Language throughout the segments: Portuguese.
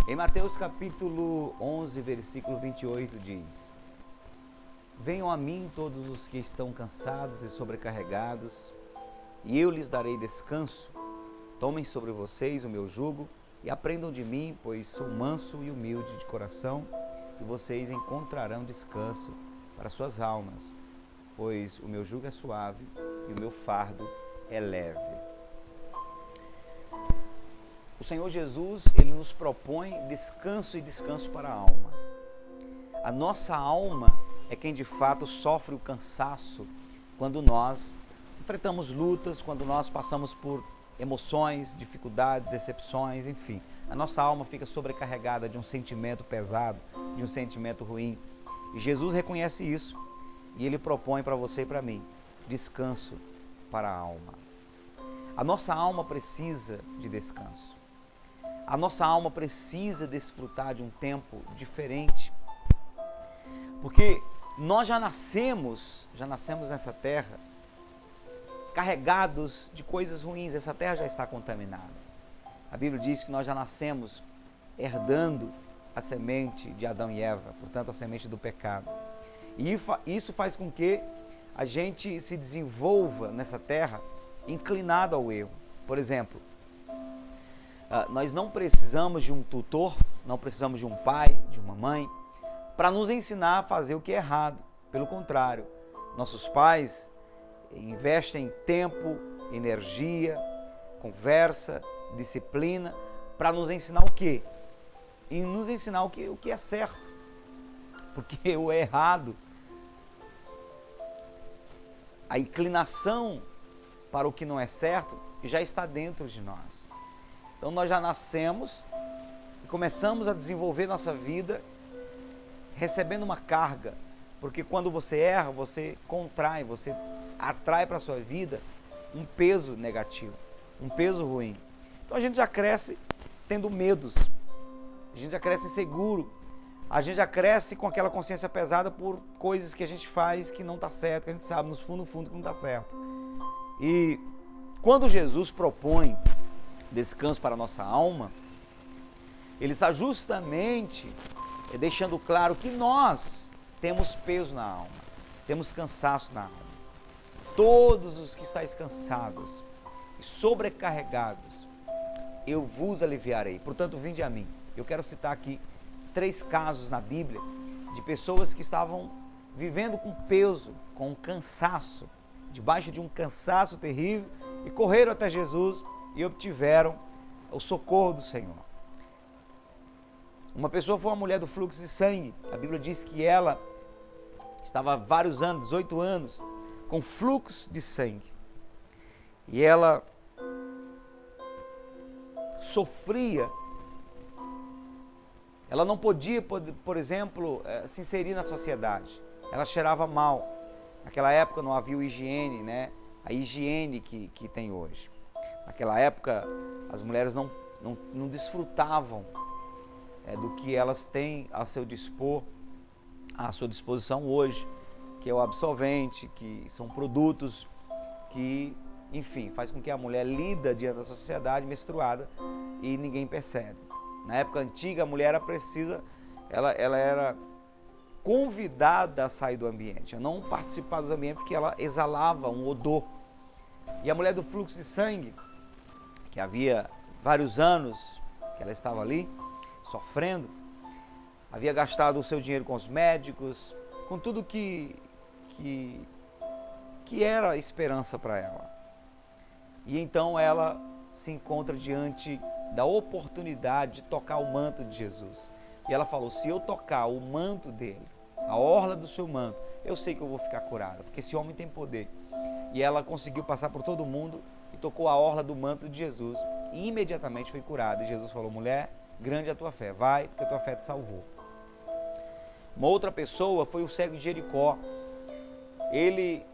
Em Mateus capítulo 11, versículo 28 diz: Venham a mim todos os que estão cansados e sobrecarregados, e eu lhes darei descanso. Tomem sobre vocês o meu jugo e aprendam de mim, pois sou manso e humilde de coração, e vocês encontrarão descanso para suas almas, pois o meu jugo é suave e o meu fardo é leve. O Senhor Jesus, Ele nos propõe descanso e descanso para a alma. A nossa alma é quem de fato sofre o cansaço quando nós enfrentamos lutas, quando nós passamos por emoções, dificuldades, decepções, enfim. A nossa alma fica sobrecarregada de um sentimento pesado, de um sentimento ruim. E Jesus reconhece isso e Ele propõe para você e para mim descanso para a alma. A nossa alma precisa de descanso. A nossa alma precisa desfrutar de um tempo diferente, porque nós já nascemos nessa terra carregados de coisas ruins. Essa terra já está contaminada. A Bíblia diz que nós já nascemos herdando a semente de Adão e Eva, portanto a semente do pecado. E isso faz com que a gente se desenvolva nessa terra inclinado ao erro. Por exemplo, nós não precisamos de um tutor, não precisamos de um pai, de uma mãe, para nos ensinar a fazer o que é errado. Pelo contrário, nossos pais investem tempo, energia, conversa, disciplina, para nos ensinar o quê? E nos ensinar o que é certo. Porque o errado, a inclinação para o que não é certo, já está dentro de nós. Então nós já nascemos e começamos a desenvolver nossa vida recebendo uma carga, porque quando você erra, você contrai, você atrai para a sua vida um peso negativo, um peso ruim. Então a gente já cresce tendo medos, a gente já cresce inseguro, a gente já cresce com aquela consciência pesada por coisas que a gente faz que não está certo, que a gente sabe no fundo que não está certo. E quando Jesus propõe descanso para a nossa alma, Ele está justamente deixando claro que nós temos peso na alma, temos cansaço na alma. Todos os que estáis cansados e sobrecarregados, eu vos aliviarei. Portanto, vinde a mim. Eu quero citar aqui 3 casos na Bíblia de pessoas que estavam vivendo com peso, com cansaço, debaixo de um cansaço terrível, e correram até Jesus e obtiveram o socorro do Senhor. Uma pessoa foi uma mulher do fluxo de sangue. A Bíblia diz que ela estava há vários anos, 18 anos, com fluxo de sangue. E ela sofria. Ela não podia, por exemplo, se inserir na sociedade. Ela cheirava mal. Naquela época não havia higiene, né? A higiene que tem hoje. Naquela época, as mulheres não desfrutavam do que elas têm a seu dispor, à sua disposição hoje, que é o absorvente, que são produtos que, enfim, faz com que a mulher lida diante da sociedade menstruada e ninguém percebe. Na época antiga, a mulher ela era convidada a sair do ambiente, a não participar do ambiente, porque ela exalava um odor. E a mulher do fluxo de sangue, que havia vários anos que ela estava ali, sofrendo, havia gastado o seu dinheiro com os médicos, com tudo que era esperança para ela. E então ela se encontra diante da oportunidade de tocar o manto de Jesus. E ela falou: se eu tocar o manto dele, a orla do seu manto, eu sei que eu vou ficar curada, porque esse homem tem poder. E ela conseguiu passar por todo mundo e tocou a orla do manto de Jesus e imediatamente foi curada. E Jesus falou: mulher, grande é a tua fé, vai, porque a tua fé te salvou. Uma outra pessoa foi o cego de Jericó. Ele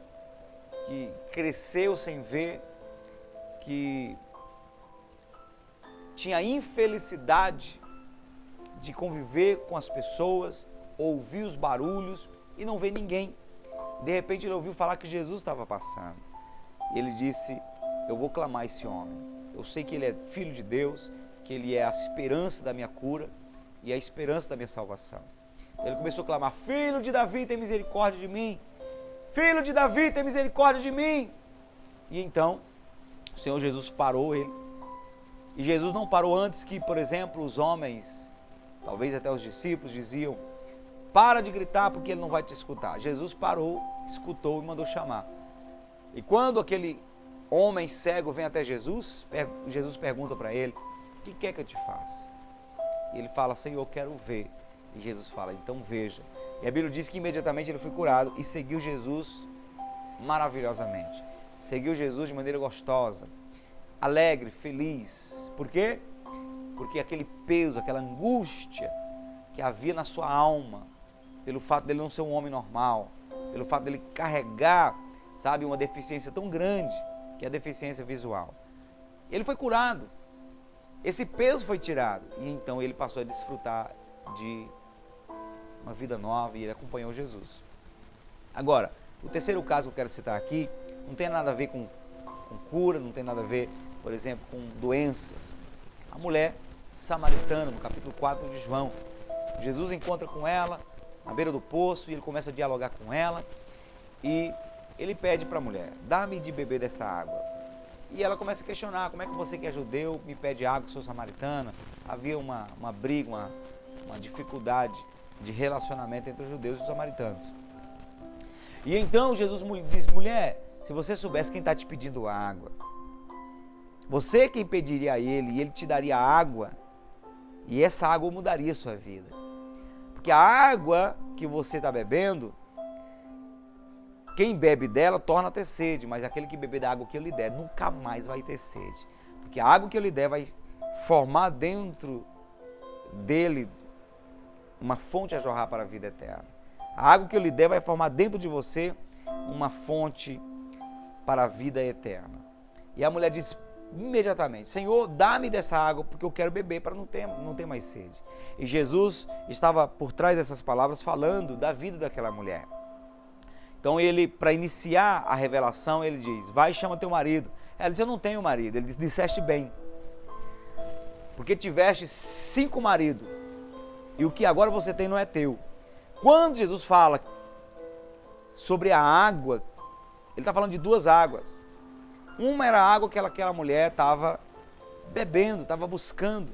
que cresceu sem ver, que tinha a infelicidade de conviver com as pessoas, ouvir os barulhos e não ver ninguém. De repente ele ouviu falar que Jesus estava passando. E ele disse: eu vou clamar esse homem. Eu sei que ele é filho de Deus, que ele é a esperança da minha cura. e a esperança da minha salvação. Então ele começou a clamar: Filho de Davi, tem misericórdia de mim! Filho de Davi, tem misericórdia de mim! E então o Senhor Jesus parou ele. E Jesus não parou antes que, por exemplo, os homens, talvez até os discípulos, diziam: para de gritar porque ele não vai te escutar. Jesus parou, escutou e mandou chamar. E quando aquele homem cego vem até Jesus, Jesus pergunta para ele: o que quer que eu te faça? E ele fala: Senhor, eu quero ver. E Jesus fala: então veja. E a Bíblia diz que imediatamente ele foi curado e seguiu Jesus maravilhosamente. Seguiu Jesus de maneira gostosa, alegre, feliz. Por quê? Porque aquele peso, aquela angústia que havia na sua alma, pelo fato dele não ser um homem normal, pelo fato dele carregar, sabe, uma deficiência tão grande, que é a deficiência visual. Ele foi curado, esse peso foi tirado, e então ele passou a desfrutar de uma vida nova e ele acompanhou Jesus. Agora, o terceiro caso que eu quero citar aqui, não tem nada a ver com cura, não tem nada a ver, por exemplo, com doenças. A mulher samaritana, no capítulo 4 de João, Jesus encontra com ela na beira do poço e ele começa a dialogar com ela e ele pede para a mulher: dá-me de beber dessa água. E ela começa a questionar: como é que você que é judeu me pede água que sou samaritana? Havia uma briga, uma dificuldade de relacionamento entre os judeus e os samaritanos. E então Jesus diz: mulher, se você soubesse quem está te pedindo água, você quem pediria a ele e ele te daria água, e essa água mudaria a sua vida. Porque a água que você está bebendo, quem bebe dela torna a ter sede, mas aquele que beber da água que eu lhe der nunca mais vai ter sede. Porque a água que eu lhe der vai formar dentro dele uma fonte a jorrar para a vida eterna. A água que eu lhe der vai formar dentro de você uma fonte para a vida eterna. E a mulher disse imediatamente: Senhor, dá-me dessa água porque eu quero beber para não ter mais sede. E Jesus estava por trás dessas palavras falando da vida daquela mulher. Então ele, para iniciar a revelação, ele diz: vai e chama teu marido. Ela diz: eu não tenho marido. Ele diz: disseste bem, porque tiveste 5 maridos e o que agora você tem não é teu. Quando Jesus fala sobre a água, ele está falando de 2 águas. Uma era a água que aquela mulher estava bebendo, estava buscando,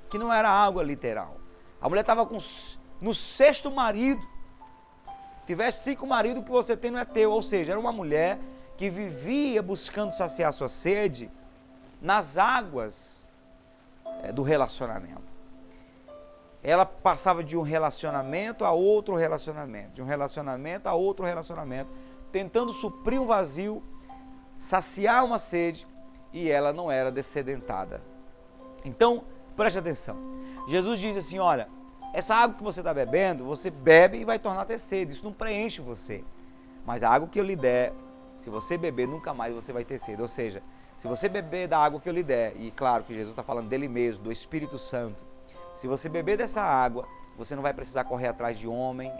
que não era água literal. A mulher estava no 6º marido. Tivesse 5 maridos, o que você tem não é teu. Ou seja, era uma mulher que vivia buscando saciar sua sede nas águas do relacionamento. Ela passava de um relacionamento a outro relacionamento, de um relacionamento a outro relacionamento, tentando suprir um vazio, saciar uma sede, e ela não era dessedentada. Então, preste atenção. Jesus diz assim: olha, essa água que você está bebendo, você bebe e vai tornar a ter sede, isso não preenche você. Mas a água que eu lhe der, se você beber, nunca mais você vai ter sede. Ou seja, se você beber da água que eu lhe der, e claro que Jesus está falando dele mesmo, do Espírito Santo, se você beber dessa água, você não vai precisar correr atrás de homem,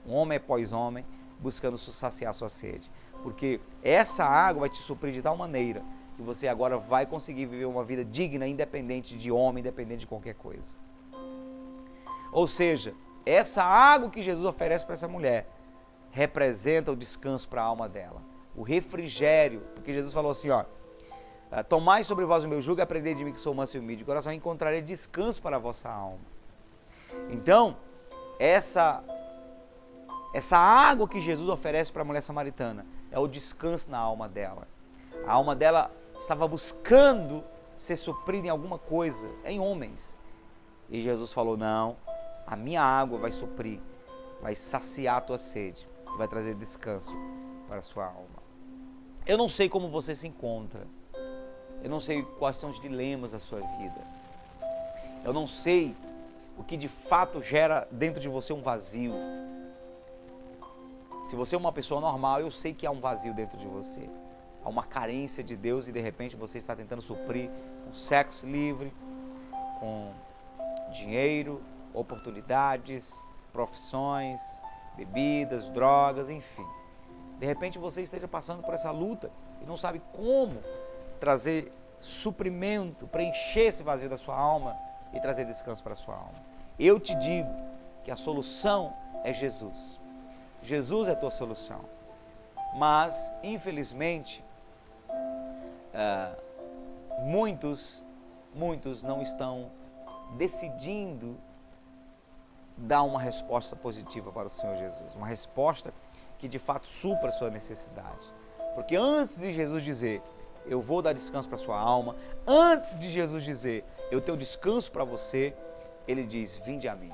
homem após homem, buscando saciar sua sede. Porque essa água vai te suprir de tal maneira que você agora vai conseguir viver uma vida digna, independente de homem, independente de qualquer coisa. Ou seja, essa água que Jesus oferece para essa mulher representa o descanso para a alma dela, o refrigério, porque Jesus falou assim: ó, tomai sobre vós o meu jugo e aprendei de mim que sou manso e humilde de coração, encontrarei descanso para a vossa alma. Então, essa água que Jesus oferece para a mulher samaritana é o descanso na alma dela. A alma dela estava buscando ser suprida em alguma coisa, em homens. E Jesus falou: não, a minha água vai suprir, vai saciar a tua sede, vai trazer descanso para a sua alma. Eu não sei como você se encontra. Eu não sei quais são os dilemas da sua vida. Eu não sei o que de fato gera dentro de você um vazio. Se você é uma pessoa normal, eu sei que há um vazio dentro de você. Há uma carência de Deus e de repente você está tentando suprir com sexo livre, com dinheiro, oportunidades, profissões, bebidas, drogas, enfim. De repente você esteja passando por essa luta e não sabe como trazer suprimento, preencher esse vazio da sua alma e trazer descanso para a sua alma. Eu te digo que a solução é Jesus. Jesus é a tua solução. Mas, infelizmente, muitos não estão decidindo dar uma resposta positiva para o Senhor Jesus. Uma resposta que de fato supra a sua necessidade. Porque antes de Jesus dizer, eu vou dar descanso para a sua alma, antes de Jesus dizer, eu tenho descanso para você, ele diz, vinde a mim.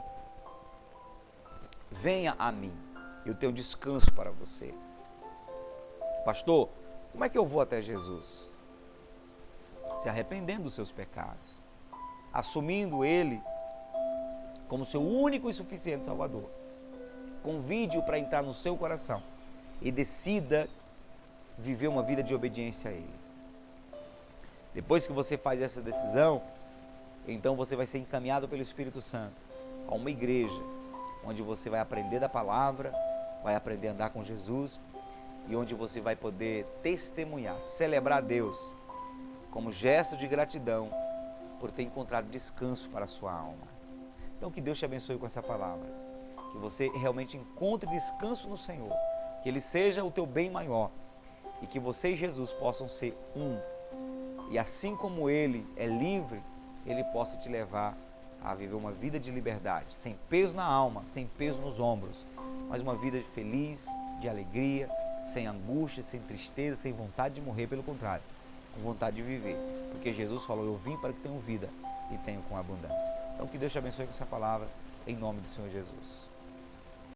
Venha a mim, eu tenho descanso para você. Pastor, como é que eu vou até Jesus? Se arrependendo dos seus pecados, assumindo Ele como seu único e suficiente Salvador. Convide-o para entrar no seu coração e decida viver uma vida de obediência a Ele. Depois que você faz essa decisão, então você vai ser encaminhado pelo Espírito Santo a uma igreja, onde você vai aprender da palavra, vai aprender a andar com Jesus e onde você vai poder testemunhar, celebrar a Deus como gesto de gratidão por ter encontrado descanso para a sua alma. Então que Deus te abençoe com essa palavra, que você realmente encontre descanso no Senhor, que Ele seja o teu bem maior e que você e Jesus possam ser um. E assim como Ele é livre, Ele possa te levar a viver uma vida de liberdade, sem peso na alma, sem peso nos ombros, mas uma vida feliz, de alegria, sem angústia, sem tristeza, sem vontade de morrer, pelo contrário, com vontade de viver, porque Jesus falou, eu vim para que tenham vida e tenham com abundância. Então que Deus te abençoe com essa palavra, em nome do Senhor Jesus.